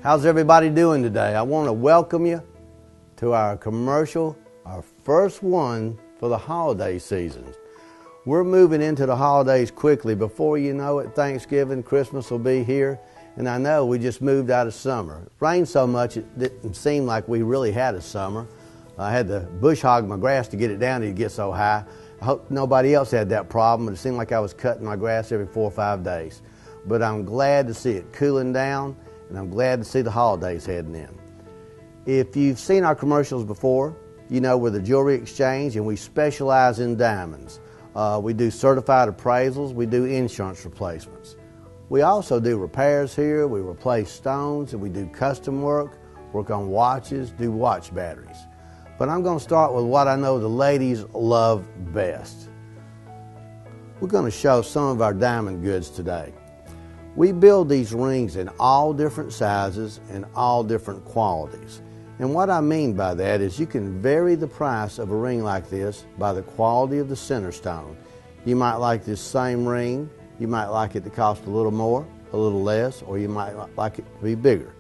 How's everybody doing today? I want to welcome you to our commercial, our first one for the holiday season. We're moving into the holidays quickly. Before you know it, Thanksgiving, Christmas will be here. And I know we just moved out of summer. It rained so much it didn't seem like we really had a summer. I had to bush hog my grass to get it down to get so high. I hope nobody else had that problem, but it seemed like I was cutting my grass every 4 or 5 days. But I'm glad to see it cooling down, and I'm glad to see the holidays heading in. If you've seen our commercials before, you know we're the Jewelry Exchange and we specialize in diamonds. We do certified appraisals, we do insurance replacements. We also do repairs here, we replace stones, and we do custom work on watches, do watch batteries. But I'm going to start with what I know the ladies love best. We're going to show some of our diamond goods today. We build these rings in all different sizes and all different qualities. And what I mean by that is you can vary the price of a ring like this by the quality of the center stone. You might like this same ring, you might like it to cost a little more, a little less, or you might like it to be bigger.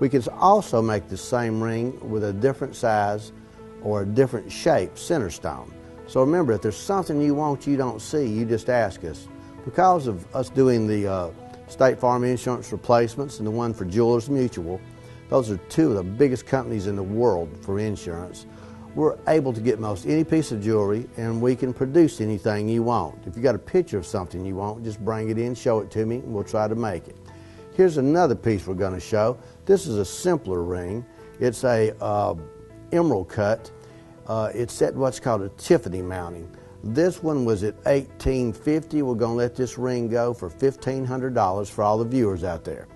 We can also make the same ring with a different size or a different shape center stone. So remember, if there's something you want you don't see, you just ask us. Because of us doing the State Farm insurance replacements and the one for Jewelers Mutual, those are two of the biggest companies in the world for insurance. We're able to get most any piece of jewelry, and we can produce anything you want. If you got a picture of something you want, just bring it in, show it to me, and we'll try to make it. Here's another piece we're going to show. This is a simpler ring. It's a emerald cut. It's set what's called a Tiffany mounting. This one was at $1,850. We're going to let this ring go for $1,500 for all the viewers out there.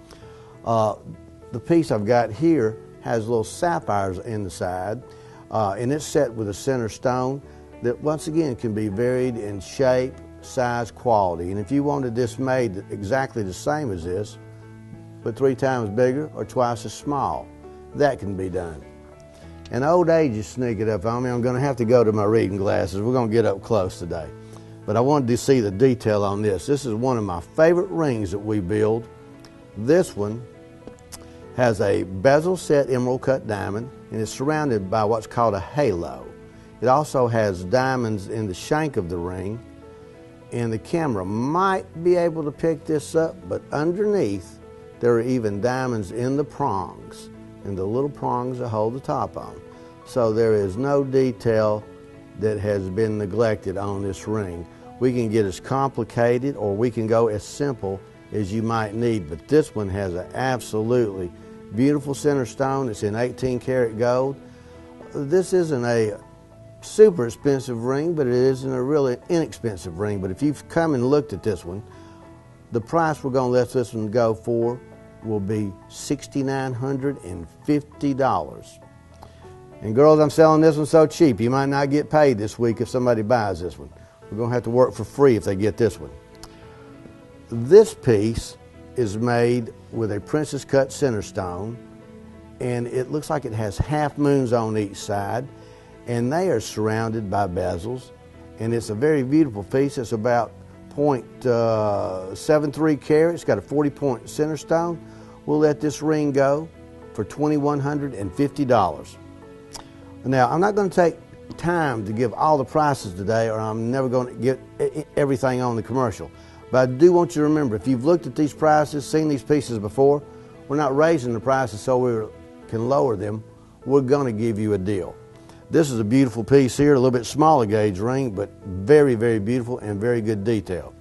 The piece I've got here has little sapphires in the side, and it's set with a center stone that once again can be varied in shape, size, quality. And if you wanted this made exactly the same as this, but 3 times bigger or twice as small, that can be done. And old age is sneaking up on me. I'm going to have to go to my reading glasses. We're going to get up close today. But I wanted to see the detail on this. This is one of my favorite rings that we build. This one has a bezel set emerald cut diamond, and it's surrounded by what's called a halo. It also has diamonds in the shank of the ring, and the camera might be able to pick this up, but underneath there are even diamonds in the prongs, and the little prongs that hold the top on. So there is no detail that has been neglected on this ring. We can get as complicated or we can go as simple as you might need, but this one has an absolutely beautiful center stone. It's in 18 karat gold. This isn't a super expensive ring, but it isn't a really inexpensive ring. But if you've come and looked at this one, the price we're going to let this one go for will be $6,950. And girls, I'm selling this one so cheap, you might not get paid this week if somebody buys this one. We're going to have to work for free if they get this one. This piece is made with a princess cut center stone, and it looks like it has half moons on each side, and they are surrounded by bezels, and it's a very beautiful piece. It's about 0.73 carat. It's got a 40-point center stone. We'll let this ring go for $2,150. Now, I'm not going to take time to give all the prices today, or I'm never going to get everything on the commercial. But I do want you to remember, if you've looked at these prices, seen these pieces before, we're not raising the prices so we can lower them. We're going to give you a deal. This is a beautiful piece here, a little bit smaller gauge ring, but very, very beautiful and very good detail.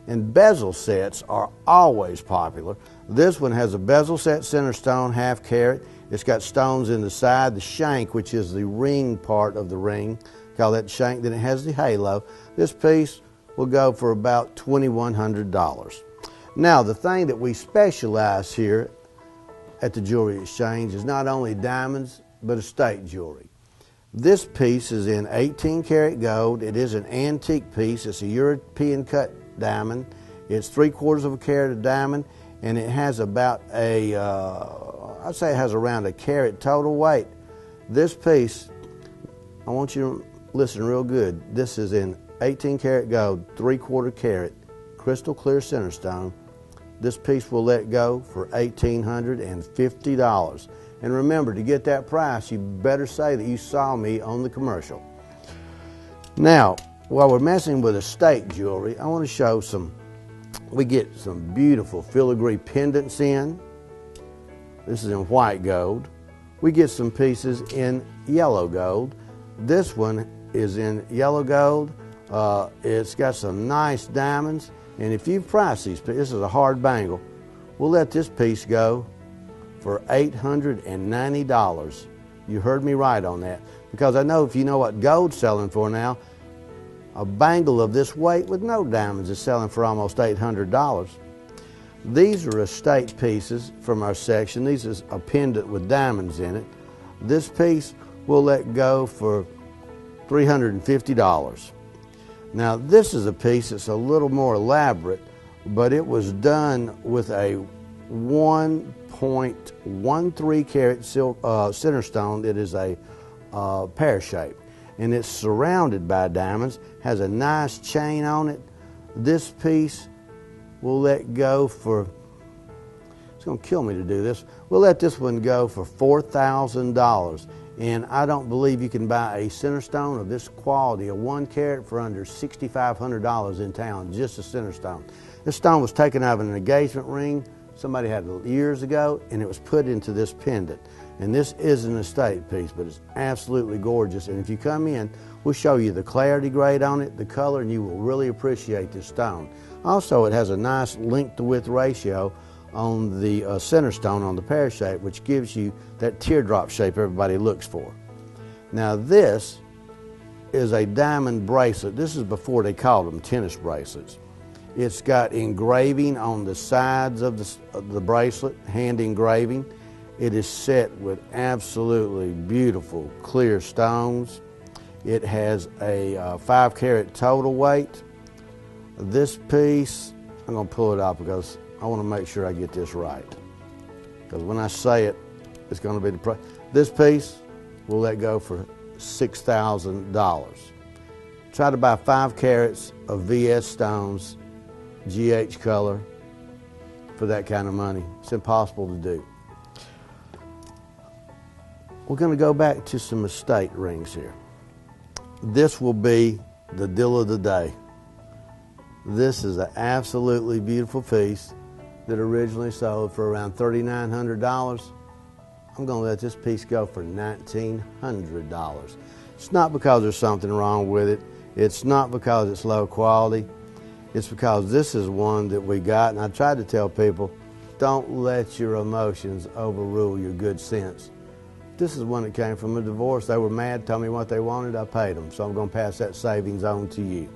And bezel sets are always popular. This one has a bezel set center stone, half carat. It's got stones in the side, the shank, which is the ring part of the ring, call that shank. Then it has the halo. This piece will go for about $2,100. Now, the thing that we specialize here at the Jewelry Exchange is not only diamonds, but estate jewelry. This piece is in 18 karat gold. It is an antique piece. It's a European cut diamond. It's 3/4 of a carat of diamond, and it has about I'd say it has around a carat total weight. This piece, I want you to listen real good. This is in 18 karat gold, 3/4 carat, crystal clear center stone. This piece will let go for $1,850. And remember, to get that price, you better say that you saw me on the commercial. Now, while we're messing with estate jewelry, I want to show we get some beautiful filigree pendants in. This is in white gold. We get some pieces in yellow gold. This one is in yellow gold. It's got some nice diamonds. And if you price these, this is a hard bangle, we'll let this piece go for $890. You heard me right on that. Because I know if you know what gold's selling for now, a bangle of this weight with no diamonds is selling for almost $800. These are estate pieces from our section. These is a pendant with diamonds in it. This piece we'll let go for $350. Now this is a piece that's a little more elaborate, but it was done with a 1.13 carat center stone. It is a pear shape, and it's surrounded by diamonds, has a nice chain on it. This piece we'll let go for, it's going to kill me to do this, we'll let this one go for $4,000. And I don't believe you can buy a center stone of this quality, a 1 carat, for under $6,500 in town, just a center stone. This stone was taken out of an engagement ring somebody had years ago, and it was put into this pendant. And this is an estate piece, but it's absolutely gorgeous. And if you come in, we'll show you the clarity grade on it, the color, and you will really appreciate this stone. Also, it has a nice length to width ratio on the center stone on the pear shape, which gives you that teardrop shape everybody looks for. Now this is a diamond bracelet. This is before they called them tennis bracelets. It's got engraving on the sides of the bracelet, hand engraving. It is set with absolutely beautiful clear stones. It has a 5 carat total weight. This piece, I'm going to pull it out because I want to make sure I get this right. Because when I say it, it's going to be the price. This piece, we'll let go for $6,000. Try to buy 5 carats of VS stones, GH color, for that kind of money. It's impossible to do. We're going to go back to some estate rings here. This will be the deal of the day. This is an absolutely beautiful piece that originally sold for around $3,900. I'm going to let this piece go for $1,900. It's not because there's something wrong with it. It's not because it's low quality. It's because this is one that we got, and I tried to tell people, don't let your emotions overrule your good sense. This is one that came from a divorce. They were mad, told me what they wanted, I paid them. So I'm going to pass that savings on to you.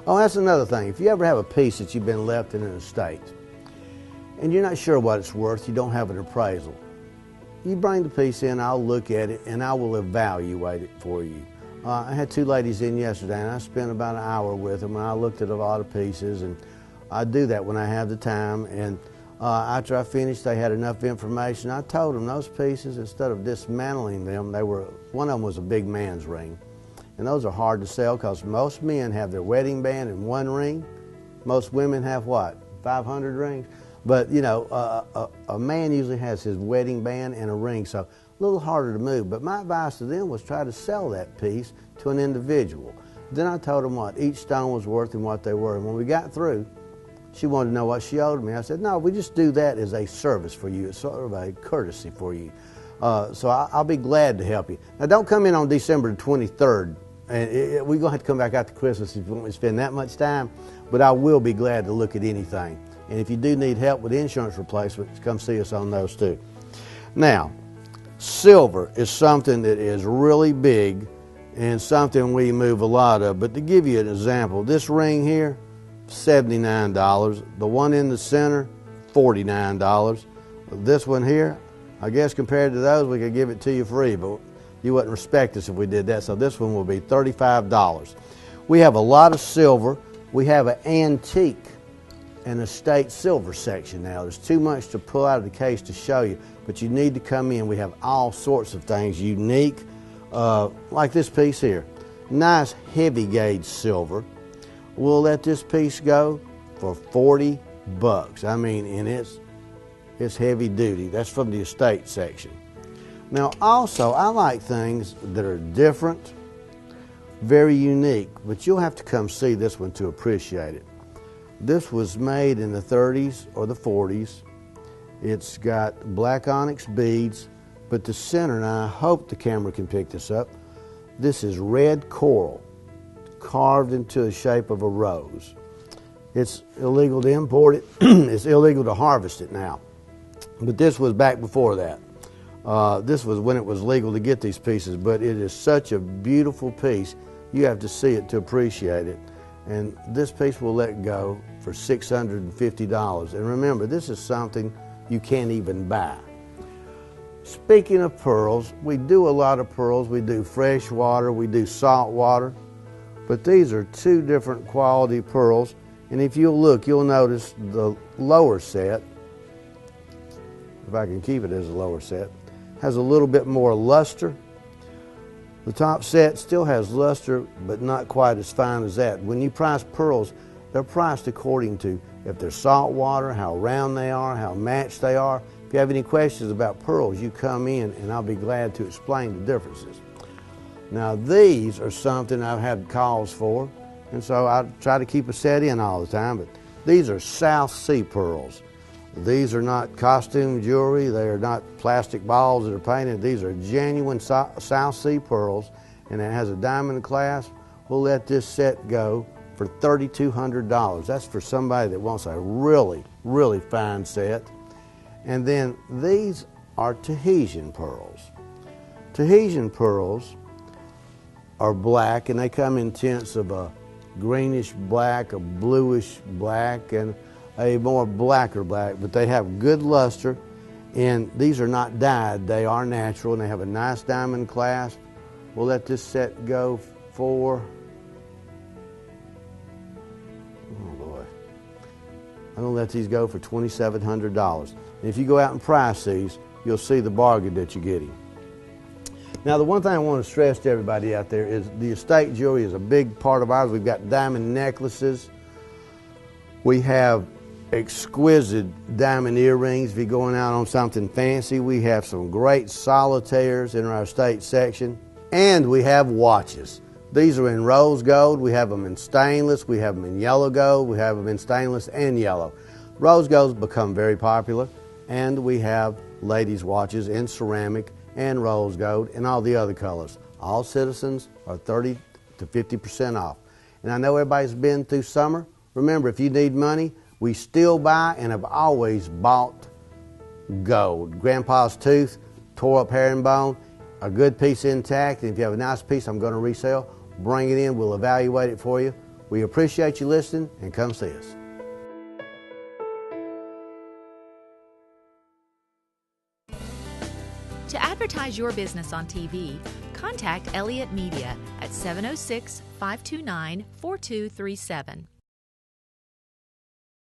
Oh, that's another thing. If you ever have a piece that you've been left in an estate, and you're not sure what it's worth, you don't have an appraisal, you bring the piece in, I'll look at it, and I will evaluate it for you. I had 2 ladies in yesterday, and I spent about an hour with them, and I looked at a lot of pieces, and I do that when I have the time. And after I finished, they had enough information. I told them those pieces, instead of dismantling them, one of them was a big man's ring. And those are hard to sell because most men have their wedding band in 1 ring. Most women have what, 500 rings? But you know, a man usually has his wedding band and a ring, so a little harder to move. But my advice to them was try to sell that piece to an individual. Then I told them what each stone was worth and what they were. And when we got through, she wanted to know what she owed me. I said, no, we just do that as a service for you. It's sort of a courtesy for you. So I'll be glad to help you. Now, don't come in on December the 23rd. And we're going to have to come back after Christmas if you want me to spend that much time. But I will be glad to look at anything. And if you do need help with insurance replacements, come see us on those too. Now, silver is something that is really big and something we move a lot of. But to give you an example, this ring here, $79. The one in the center, $49. This one here, I guess compared to those, we could give it to you free, but you wouldn't respect us if we did that. So this one will be $35. We have a lot of silver. We have an antique and estate silver section now. There's too much to pull out of the case to show you, but you need to come in. We have all sorts of things unique, like this piece here. Nice heavy gauge silver. We'll let this piece go for $40. bucks. I mean, and it's heavy duty. That's from the estate section. Now, also, I like things that are different, very unique, but you'll have to come see this one to appreciate it. This was made in the 30s or the 40s. It's got black onyx beads, but the center, and I hope the camera can pick this up, this is red coral carved into the shape of a rose. It's illegal to import it. It's illegal to harvest it now. But this was back before that. This was when it was legal to get these pieces, but it is such a beautiful piece. You have to see it to appreciate it. And this piece will let go for $650. And remember, this is something you can't even buy. Speaking of pearls, we do a lot of pearls. We do fresh water, we do salt water, but these are two different quality pearls. And if you'll look, you'll notice the lower set, if I can keep it as a lower set, has a little bit more luster. The top set still has luster, but not quite as fine as that. When you price pearls, they're priced according to if they're salt water, how round they are, how matched they are. If you have any questions about pearls, you come in and I'll be glad to explain the differences. Now, these are something I've had calls for, and so I try to keep a set in all the time, but these are South Sea pearls. These are not costume jewelry. They are not plastic balls that are painted. These are genuine South Sea pearls, and it has a diamond clasp. We'll let this set go for $3,200. That's for somebody that wants a really, really fine set. And then these are Tahitian pearls. Tahitian pearls are black, and they come in tints of a greenish black, a bluish black, and a more blacker black, but they have good luster, and these are not dyed. They are natural, and they have a nice diamond clasp. We'll let this set go for, oh boy, I'm gonna let these go for $2,700. And if you go out and price these, you'll see the bargain that you're getting. Now, the one thing I want to stress to everybody out there is the estate jewelry is a big part of ours. We've got diamond necklaces. We have exquisite diamond earrings. If you're going out on something fancy, we have some great solitaires in our estate section. And we have watches. These are in rose gold. We have them in stainless. We have them in yellow gold. We have them in stainless and yellow. Rose gold's become very popular. And we have ladies' watches in ceramic and rose gold and all the other colors. All citizens are 30 to 50% off. And I know everybody's been through summer. Remember, if you need money, we still buy and have always bought gold. Grandpa's tooth, tore up herringbone, a good piece intact, and if you have a nice piece I'm going to resell, bring it in, we'll evaluate it for you. We appreciate you listening, and come see us. To advertise your business on TV, contact Elliott Media at 706-529-4237.